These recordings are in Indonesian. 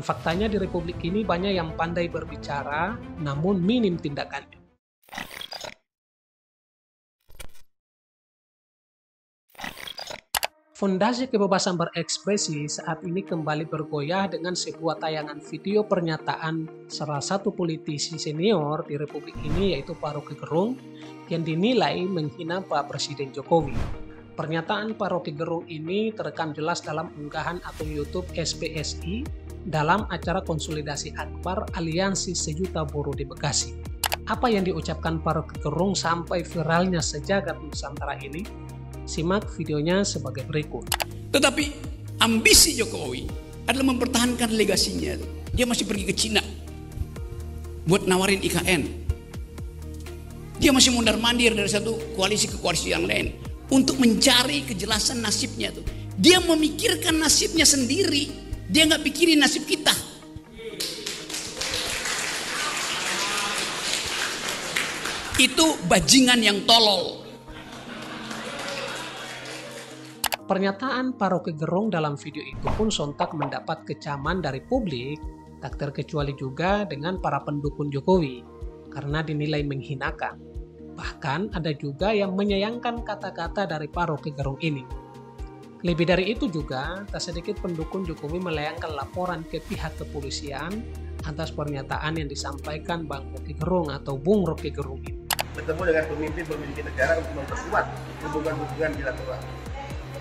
Faktanya di Republik ini banyak yang pandai berbicara, namun minim tindakannya. Fondasi kebebasan berekspresi saat ini kembali bergoyah dengan sebuah tayangan video pernyataan salah satu politisi senior di Republik ini, yaitu Pak Roky Gerung, yang dinilai menghina Pak Presiden Jokowi. Pernyataan Pak Roky Gerung ini terekam jelas dalam unggahan akun YouTube SPSI dalam acara konsolidasi akbar Aliansi Sejuta Buruh di Bekasi. Apa yang diucapkan Pak Roky Gerung sampai viralnya sejagat Nusantara ini? Simak videonya sebagai berikut. Tetapi ambisi Jokowi adalah mempertahankan legasinya. Dia masih pergi ke Cina buat nawarin IKN. Dia masih mondar-mandir dari satu koalisi ke koalisi yang lain untuk mencari kejelasan nasibnya tuh. Dia memikirkan nasibnya sendiri. Dia nggak pikirin nasib kita. Itu bajingan yang tolol. Pernyataan Pak Roky Gerung dalam video itu pun sontak mendapat kecaman dari publik, tak terkecuali juga dengan para pendukung Jokowi, karena dinilai menghinakan. Bahkan ada juga yang menyayangkan kata-kata dari Pak Roky Gerung ini. Lebih dari itu juga, tak sedikit pendukung Jokowi melayangkan laporan ke pihak kepolisian atas pernyataan yang disampaikan Bang Roky Gerung atau Bung Roky Gerung ini. Bertemu dengan pemimpin negara untuk memperkuat hubungan-hubungan bilateral.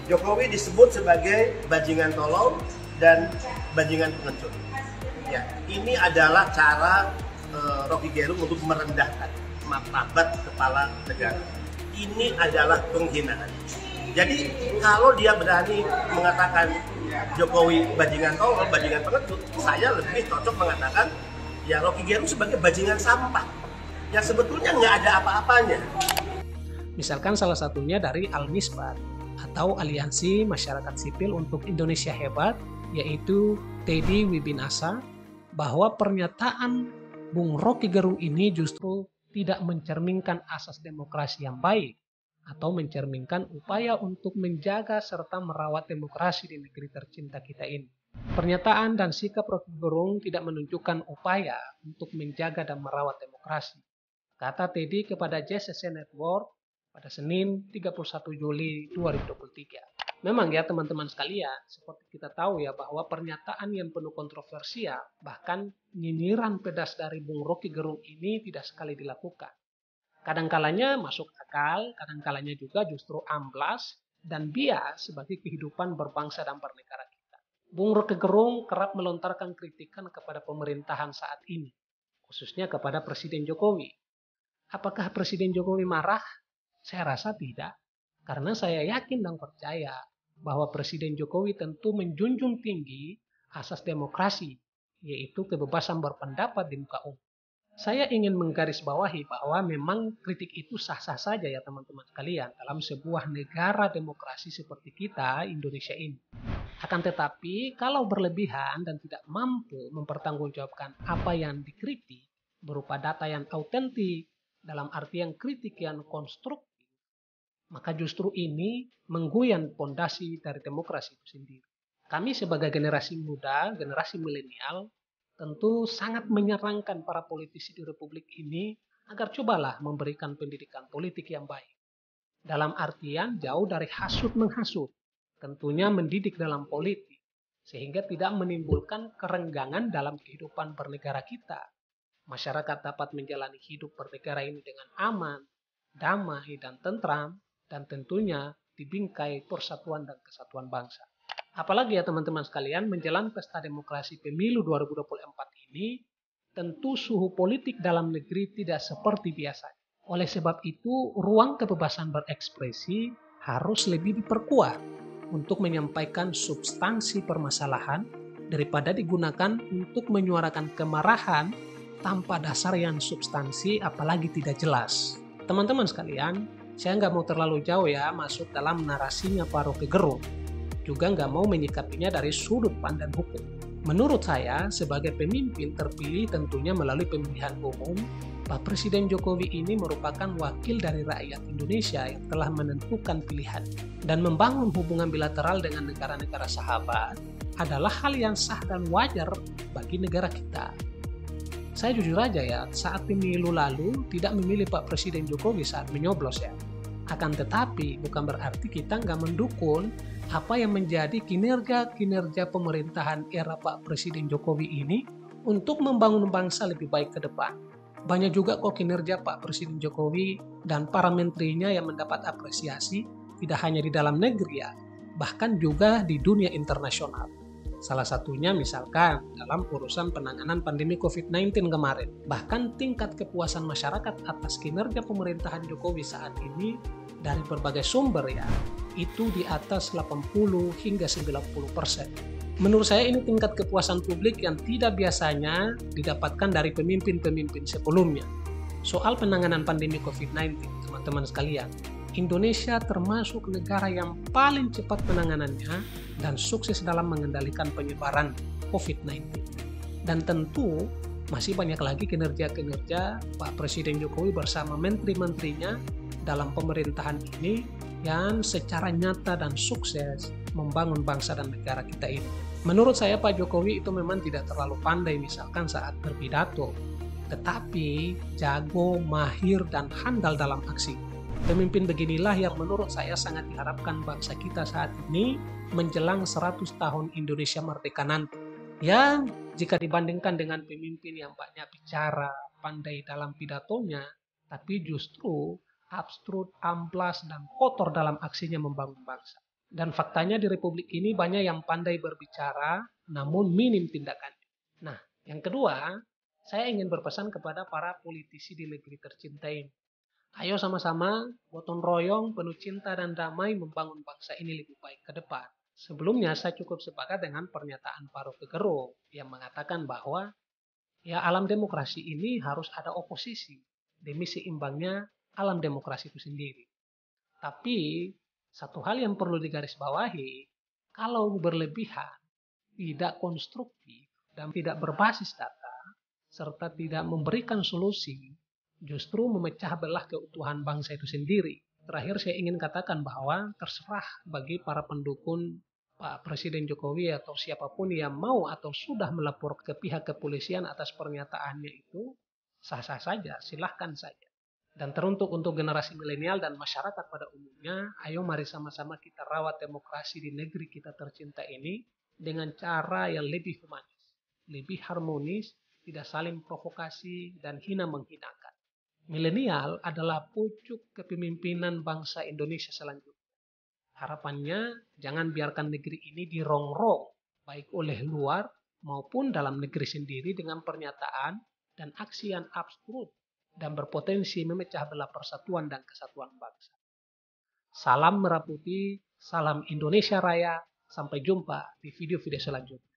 Jokowi disebut sebagai bajingan tolol dan bajingan pengecut. Ya, ini adalah cara Roky Gerung untuk merendahkan martabat kepala negara. Ini adalah penghinaan. Jadi kalau dia berani mengatakan Jokowi bajingan tolol, bajingan pengecut, saya lebih cocok mengatakan ya Roky Gerung sebagai bajingan sampah yang sebetulnya nggak ada apa-apanya. Misalkan salah satunya dari Al-Misbat atau Aliansi Masyarakat Sipil untuk Indonesia Hebat, yaitu Teddy Wibinasa, bahwa pernyataan Bung Roky Gerung ini justru tidak mencerminkan asas demokrasi yang baik atau mencerminkan upaya untuk menjaga serta merawat demokrasi di negeri tercinta kita ini. Pernyataan dan sikap Roky Gerung tidak menunjukkan upaya untuk menjaga dan merawat demokrasi, kata Teddy kepada JCC Network pada Senin 31 Juli 2023. Memang ya teman-teman sekalian, seperti kita tahu ya bahwa pernyataan yang penuh kontroversial, bahkan nyinyiran pedas dari Bung Roky Gerung ini tidak sekali dilakukan. Kadang-kalanya masuk akal, kadang-kalanya juga justru amblas dan bias sebagai kehidupan berbangsa dan bernegara kita. Bung Roky Gerung kerap melontarkan kritikan kepada pemerintahan saat ini, khususnya kepada Presiden Jokowi. Apakah Presiden Jokowi marah? Saya rasa tidak, karena saya yakin dan percaya bahwa Presiden Jokowi tentu menjunjung tinggi asas demokrasi, yaitu kebebasan berpendapat di muka umum. Saya ingin menggarisbawahi bahwa memang kritik itu sah-sah saja ya teman-teman sekalian dalam sebuah negara demokrasi seperti kita, Indonesia ini. Akan tetapi, kalau berlebihan dan tidak mampu mempertanggungjawabkan apa yang dikritik berupa data yang autentik, dalam artian kritik yang konstruktif, maka justru ini menggoyang pondasi dari demokrasi itu sendiri. Kami sebagai generasi muda, generasi milenial, tentu sangat menyarankan para politisi di Republik ini agar cobalah memberikan pendidikan politik yang baik. Dalam artian jauh dari hasut-menghasut, tentunya mendidik dalam politik, sehingga tidak menimbulkan kerenggangan dalam kehidupan bernegara kita. Masyarakat dapat menjalani hidup bernegara ini dengan aman, damai, dan tentram, dan tentunya dibingkai persatuan dan kesatuan bangsa. Apalagi ya teman-teman sekalian, menjelang pesta demokrasi pemilu 2024 ini, tentu suhu politik dalam negeri tidak seperti biasa. Oleh sebab itu, ruang kebebasan berekspresi harus lebih diperkuat untuk menyampaikan substansi permasalahan daripada digunakan untuk menyuarakan kemarahan tanpa dasar yang substansi apalagi tidak jelas. Teman-teman sekalian, saya nggak mau terlalu jauh ya masuk dalam narasinya Pak Roky Gerung. Juga nggak mau menyikapinya dari sudut pandang hukum. Menurut saya, sebagai pemimpin terpilih tentunya melalui pemilihan umum, Pak Presiden Jokowi ini merupakan wakil dari rakyat Indonesia yang telah menentukan pilihan, dan membangun hubungan bilateral dengan negara-negara sahabat adalah hal yang sah dan wajar bagi negara kita. Saya jujur aja ya, saat pemilu lalu tidak memilih Pak Presiden Jokowi saat menyoblos ya. Akan tetapi bukan berarti kita nggak mendukung apa yang menjadi kinerja pemerintahan era Pak Presiden Jokowi ini untuk membangun bangsa lebih baik ke depan. Banyak juga kok kinerja Pak Presiden Jokowi dan para menterinya yang mendapat apresiasi tidak hanya di dalam negeri ya, bahkan juga di dunia internasional. Salah satunya misalkan dalam urusan penanganan pandemi COVID-19 kemarin. Bahkan tingkat kepuasan masyarakat atas kinerja pemerintahan Jokowi saat ini dari berbagai sumber ya, itu di atas 80 hingga 90%. Menurut saya ini tingkat kepuasan publik yang tidak biasanya didapatkan dari pemimpin-pemimpin sebelumnya. Soal penanganan pandemi COVID-19, teman-teman sekalian, Indonesia termasuk negara yang paling cepat penanganannya dan sukses dalam mengendalikan penyebaran COVID-19. Dan tentu masih banyak lagi kinerja-kinerja Pak Presiden Jokowi bersama menteri-menterinya dalam pemerintahan ini yang secara nyata dan sukses membangun bangsa dan negara kita ini. Menurut saya Pak Jokowi itu memang tidak terlalu pandai misalkan saat berpidato, tetapi jago, mahir, dan handal dalam aksi. Pemimpin beginilah yang menurut saya sangat diharapkan bangsa kita saat ini menjelang 100 tahun Indonesia merdeka nanti. Yang jika dibandingkan dengan pemimpin yang banyak bicara, pandai dalam pidatonya, tapi justru abstrut, amplas, dan kotor dalam aksinya membangun bangsa. Dan faktanya di Republik ini banyak yang pandai berbicara, namun minim tindakannya. Nah, yang kedua, saya ingin berpesan kepada para politisi di negeri tercinta ini. Ayo sama-sama gotong royong, penuh cinta dan damai membangun bangsa ini lebih baik ke depan. Sebelumnya saya cukup sepakat dengan pernyataan Pak Roky Gerung yang mengatakan bahwa ya alam demokrasi ini harus ada oposisi demi seimbangnya alam demokrasi itu sendiri. Tapi satu hal yang perlu digarisbawahi, kalau berlebihan, tidak konstruktif, dan tidak berbasis data, serta tidak memberikan solusi, justru memecah belah keutuhan bangsa itu sendiri. Terakhir saya ingin katakan bahwa terserah bagi para pendukung Pak Presiden Jokowi atau siapapun yang mau atau sudah melapor ke pihak kepolisian atas pernyataannya itu, sah-sah saja, silahkan saja. Dan teruntuk untuk generasi milenial dan masyarakat pada umumnya, ayo mari sama-sama kita rawat demokrasi di negeri kita tercinta ini dengan cara yang lebih humanis, lebih harmonis, tidak saling provokasi dan hina menghinakan. Milenial adalah pucuk kepemimpinan bangsa Indonesia selanjutnya. Harapannya jangan biarkan negeri ini dirongrong baik oleh luar maupun dalam negeri sendiri dengan pernyataan dan aksi yang absurd dan berpotensi memecah belah persatuan dan kesatuan bangsa. Salam Merah Putih, salam Indonesia Raya, sampai jumpa di video-video selanjutnya.